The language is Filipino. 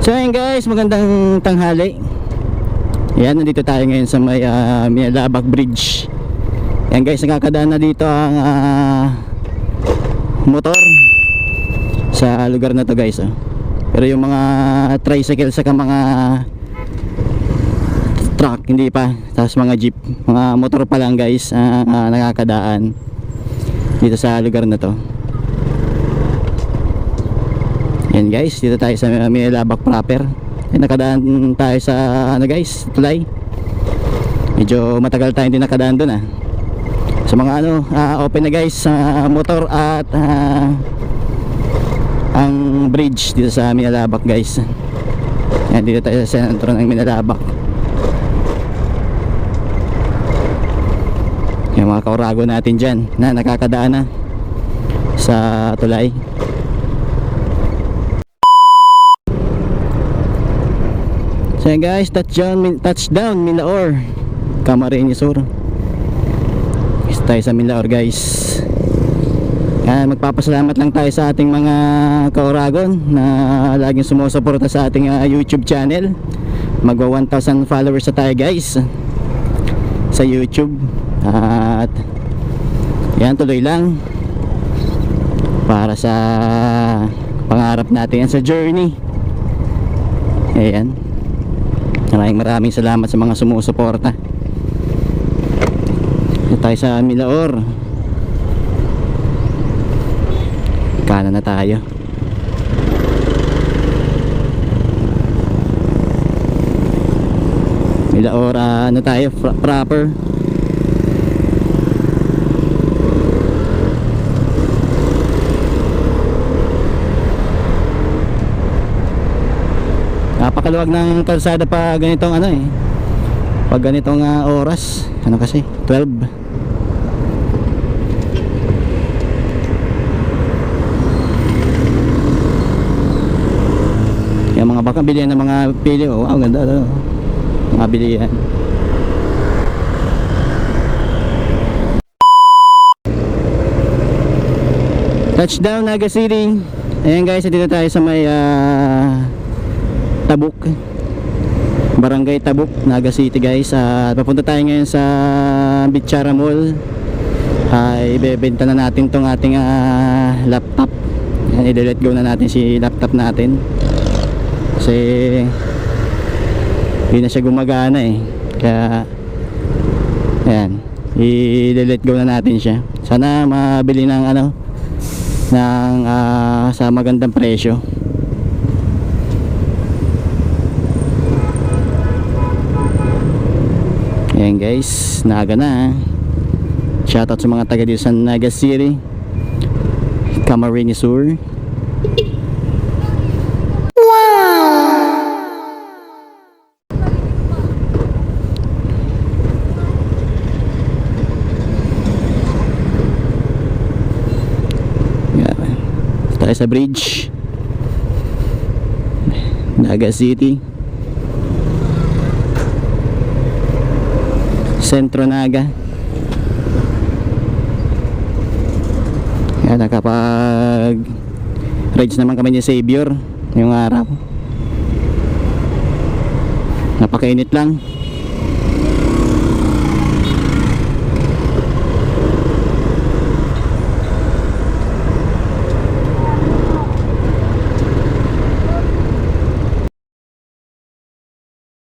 So ayun guys, magandang tanghali. Yan, nandito tayo ngayon sa may Minalabak Bridge. Yan guys, nakakadaan na dito ang motor sa lugar na to guys, oh. Pero yung mga tricycle saka mga truck hindi pa, tapos mga jeep, mga motor pa lang guys, nakakadaan dito sa lugar na to. Yan guys, dito tayo sa Minalabak proper. Nakadaan tayo sa guys, tulay. Medyo matagal tayo hindi nakadaan doon sa mga open na guys, motor at ang bridge dito sa Minalabak guys. Yan, dito tayo sa sentro ng Minalabak. Yung mga kaurago natin dyan na nakakadaan na sa tulay. So guys, touchdown Milaor, Camarines Sur. Tayo sa Milaor guys. Magpapasalamat lang tayo sa ating mga kauragon na laging sumusuporta sa ating YouTube channel. Magwa 1,000 followers na tayo guys sa YouTube. At yan, tuloy lang para sa pangarap natin yan sa journey. Ayan, maraming salamat sa mga sumusuporta. Dito tayo sa Milaor. Kanan na tayo. Milaor, tayo proper. Napakaluwag ng kalsada pa ganitong pag ganitong oras, kasi 12. Yung mga baka bilihan ng mga pili, wow, ganda mga bilihan. Touchdown Naga City. Ayan guys, dito tayo sa may Tabuk, Barangay Tabuk, Naga City guys. Papunta tayo ngayon sa Bichara Mall. Ibebenta na natin tong ating laptop. I-let go na natin si laptop natin kasi hindi na siya gumagana kaya ayan, i-let go na natin siya. Sana mabili ng sa magandang presyo. Ayan guys, Naga na. Shoutout sa mga taga dito sa Naga City, Camarines Sur. Tayo sa bridge Naga City, Sentro Naga. Yan, nakapag rides naman kami ni Xavier ngayong araw. Napakainit lang.